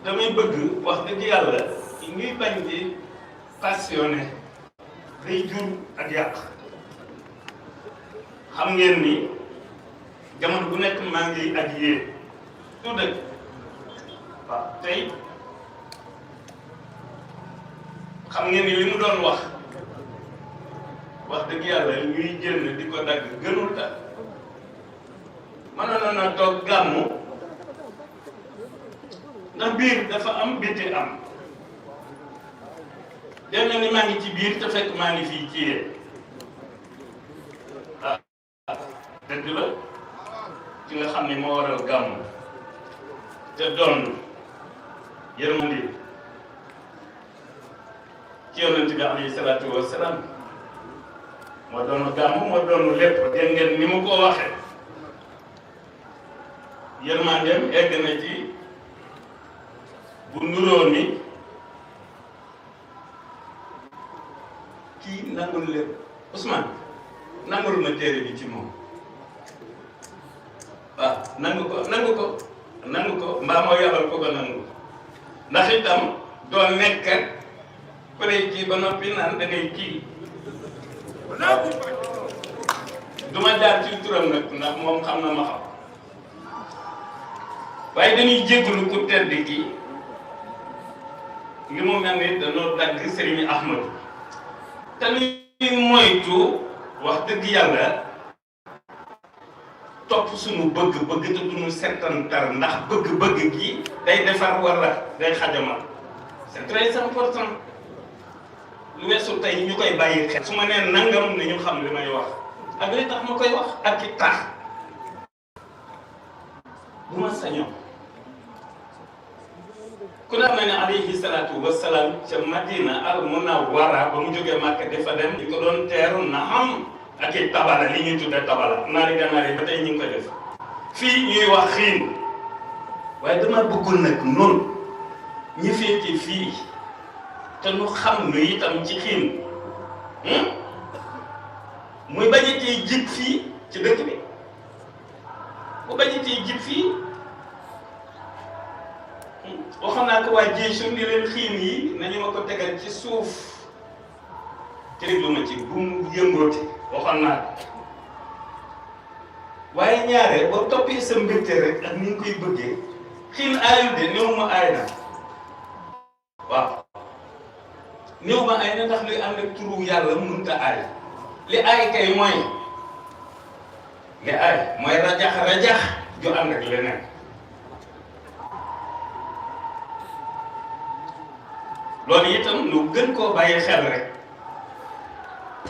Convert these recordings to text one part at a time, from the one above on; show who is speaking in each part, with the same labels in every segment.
Speaker 1: damay bëgg wax dëgg yàlla ñuy bañ di passionné day jur ak yàq. xam ngeen ni jamono bu nekk maa ngi ak yéen tout dëgg waaw tey xam ngeen ni li mu doon wax dëgg yàlla ñuy génn di ko dagg gënul tax mënoon na toog gàmmu ndax biir dafa am biti am dem na ni maa ngi ci biir te fekk maa ngi fii ci yéen dëgg la ci nga xam ne moo waral gàmmu te doon yërmande ci yonent bi alayhi salaatu wa salaam moo doon gàmmu moo doon lépp dégg ngeen ni mu ko waxee yërmandeem egg na ci bu nuroo ni kii nangul lépp Ousmane nangul ma téere bi ci moom waaw nangu ko mbaa moo yabal ko nangu ndax itam doo nekk pare kii ba noppi naan da ngay kii waaw du ma jaar ci turam nag ndax moom xam na ma xam waaye dañuy jégalu ku tedd kii li mu mel ni dañoo dagg Serigne Ahmadou te luy moytu wax dëgg yàlla topp suñu bëgg-bëgg te duñu settantal ndax bëgg-bëgg gi day defar wala day xajamal c'est très important lu weesu tey ñu koy bàyyi xel su ma nee nangam ne ñu xam li may wax ak li tax ma koy wax ak ki tax bu ma sañoon ku ne xam ne alayhi salaatu wasalaam ca Madina al Munawwara ba mu jógee Màkka dafa dem di ko doon teeru na am ak i tabala li ñuy tudde tabala naari ganaar yi ba tey ñu ngi ko def fii ñuy wax xiin waaye dama bëggul nag noonu ñi féete fii te nu xam nu itam ci xiin muy bañatee jib fii ci dëkk bi bu bañatee jib fii waxoon naa ko waa jéesu ni leen xiin yi nañu ma ko tegal ci suuf te déglu ma ci bu mu yëngoote waxoon naa ko waaye ñaare boo toppee sa mbégte rek ak ni nga koy bëggee xiin aayul de néew ma aay na waaw néew ma aay na ndax luy ànd ak turu yàlla mënut a aay li aay kay mooy li aay mooy rajax ju ànd ak leneen loolu itam lu gën koo bàyyi xel rek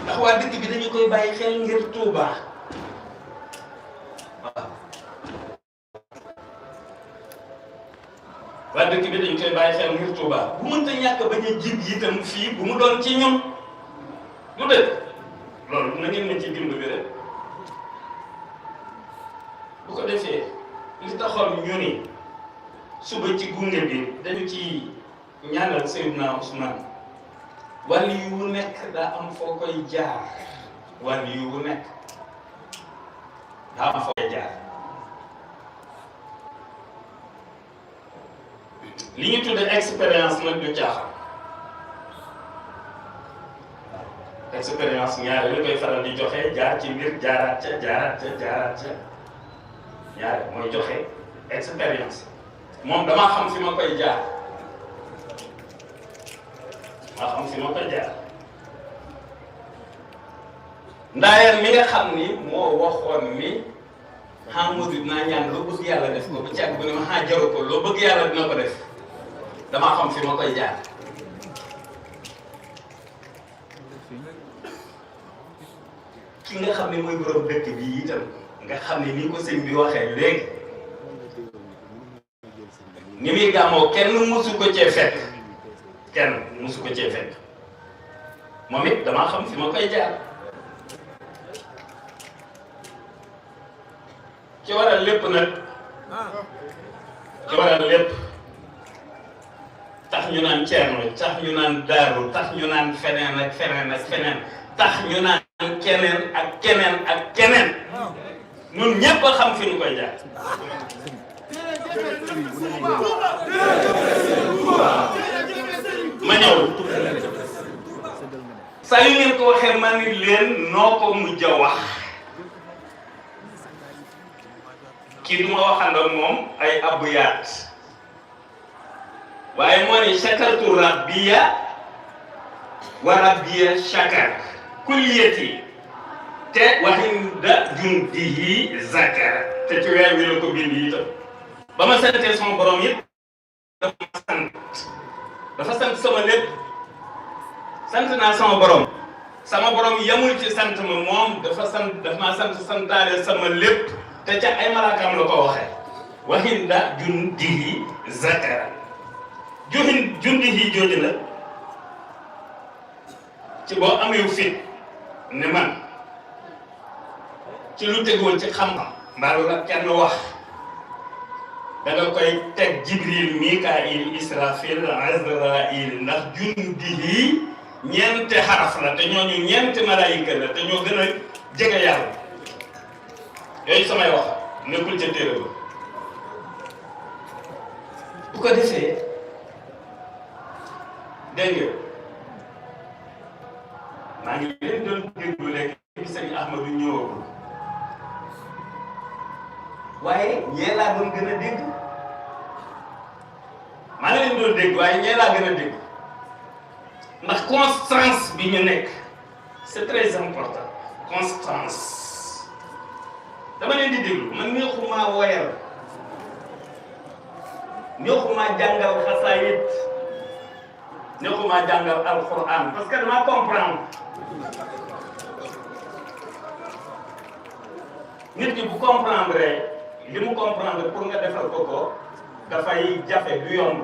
Speaker 1: ndax waa dëkk bi dañu koy bàyyi xel ngir Tuuba waaw waa dëkk bi dañu koy bàyyi xel ngir Tuuba bu mënta ñàkk bañ a jib itam fii bu mu doon ci ñun lu dëkk loolu na ngeen ma ci dimbali rek bu ko defee li taxoon ñu ni suba ci gunge bi dañu ci ñaanal Seydina Ousmane wàll yu nekk daa am foo koy jaar wàll yu nekk daa am foo koy jaar li ñu tudde expérience nag du caaxaan expérience ñaare li koy faral di joxe jaar ci mbir jaaraat ca ñaare mooy joxe expérience moom damaa xam fi ma koy jaar maa xam fi ma koy jaar ndaayeen mi nga xam ni moo waxoon ni Ahmadou dinaa ñaan loo bëgg yàlla def ko ba càgg bu ne ma jaru ko loo bëgg yàlla dina ko def damaa xam fi ma koy jaar ki nga xam ne mooy borom dëkk bi itam nga xam ne ni ko sëñ bi waxee léegi ni muy gàmmoo kenn musu ko cee fekk moom it damaa xam fi ma koy jaar ci waral lépp nag ci waral lépp tax ñu naan Ceerno tax ñu naan Daaru tax ñu naan feneen ak feneen ak feneen tax ñu naan keneen ak keneen ak keneen ñun ñépp a xam fi ñu koy jaar ma ñëw saa yu ngeen ko waxee ma ni leen noo ko mujj a wax kii du ma waxandoon moom ay abuyaat waaye moo ni shakartu rabbiya wa rabbiya shakar kulliyati te wahinda jundihi zakara te ci weer wi la ko bind itam ba ma santee sama borom yëpp dafa sant sama lépp sant naa sama borom yamul ci sant ma moom dafa maa sant santaale sama lépp te ca ay malaakam la ko waxee wahinda jundihi zakara jundihi jooju la ci boo amee fit ne man ci lu tegoon ci xam-xam mbaalu la kenn wax da nga koy teg Jibril Mikail Israfil Azrail ndax jundihi ñeenti xaraf la te ñooñu ñeenti malaayika la te ñoo gën a jege yàlla yooyu samay wax nekkul ca téere ba bu ko defee dégg nga maa ngi leen doon déglu léegi sëñ Ahmadou ñëwagul waaye ñee laa doon gën a dégg maa ngi leen doon dégg waaye ñee laa gën a dégg ndax constance bi ñu nekk c'est très important constance dama leen di déglu man neexuma woyal neexuma jàngal xasaayit neexuma jàngal alquran parce que dama comprendre nit ki bu comprendre li mu comprendre pour nga defal ko dafay jafe du yomb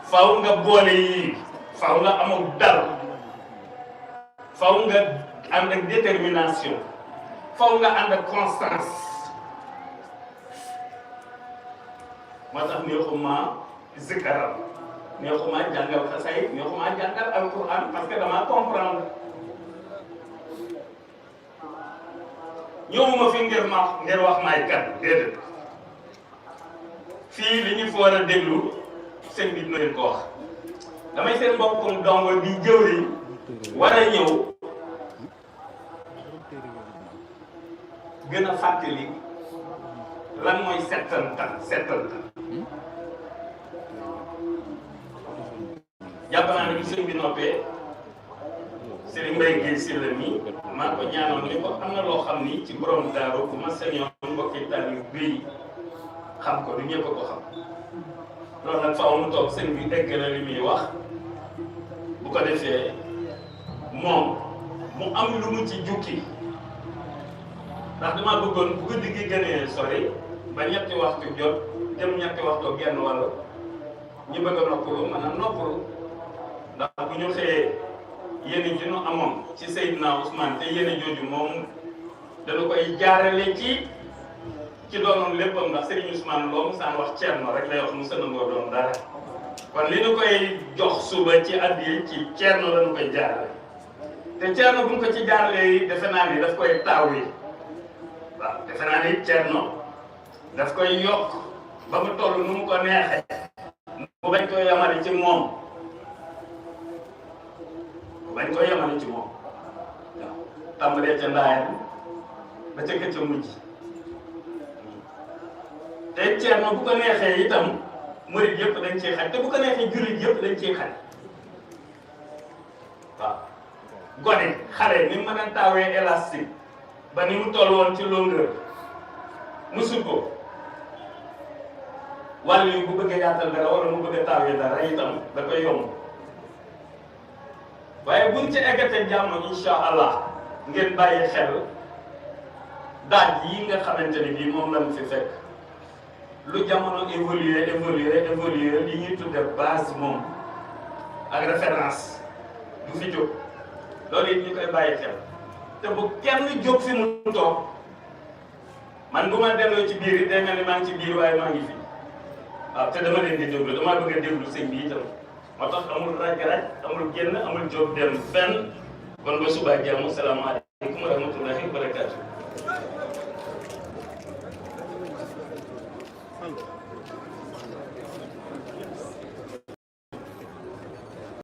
Speaker 1: faaw nga boole yi faaw nga amul dal faaw nga ànd ak détermination faaw nga ànd ak constance moo tax neexuma zikaral neexuma jàngal xasay neexuma jàngal alquran parce que dama comprendre ñëwuma fi ngir wax maay kat déedéet fii li ñu fi war a déglu seen bi dina leen ko wax damay seen mbokkum dongo di jëwriñ war a ñëw gën a fàttali lan mooy settantal jàpp naa ne bi sëñ bi noppee Serigne Mbaye Guèye Sylla mi maa ko ñaanoon ni ko am na loo xam ni ci borom daaru bu ma sañoon mbokki tali bii xam ko du ñëpp ko xam loolu nag faaw mu toog sëñ bi dégg na li muy wax bu ko defee moom mu am lu mu ci jukki ndax damaa bëggoon bu guddi gi gënee sori ba ñetti waxtu jot jëm ñetti waxtu genn wàll ñu bëgg a noppalu mën a noppalu ndax bu ñu xëyee yéen ji nu amoon ci Seydina Ousmane te yéen jooju moom dana koy jaarale ci doonoon léppam ndax Serigne Ousmane loo mu saan wax Thierno rek lay wax mu sënangoo doon dara kon li nu koy jox suba ci addiya ci Thierno la nu koy jaarale te Thierno bu ñu ko ci jaaralee defe naa ni daf koy taaw yi waaw defe naa ni Thierno daf koy yokk ba mu toll nu mu ko neexee mu bañ koy yamale ci moom bañ koy yemale ci moom waaw tàmbalee ca ndaayam ba ca gëcc mujj te Thierno bu ko neexee itam murid yëpp dañ ciy xaj te bu ko neexee jullit yëpp dañ ciy xaj waaw gone xale ni mu mën a taawee élastique ba ni mu toll woon ci longueur musul ko wàll yi bu bëggee yaatal dara wala mu bëgg a taawee dara itam da koy yomb waaye buñ ci eggatee jàmm insha allah ngeen bàyyi xel daaj yi nga xamante ne bii moom lañ fi fekk lu jamono évoluer li ñuy tudde base moom ak référence du fi jóg loolu it ñu koy bàyyi xel te bu kenn jóg fi mu toog man bu ma delloo ci biir it day mel ni maa ngi ci biir waaye maa ngi fi waaw te dama leen di déglu damaa bëgg a déglu sëñ bi itam moo tax amul raj-raj amul génn amul jóg dem fenn kon ba subaa jàmm salaamaaleykum wa rahmatullahi wa barakatuh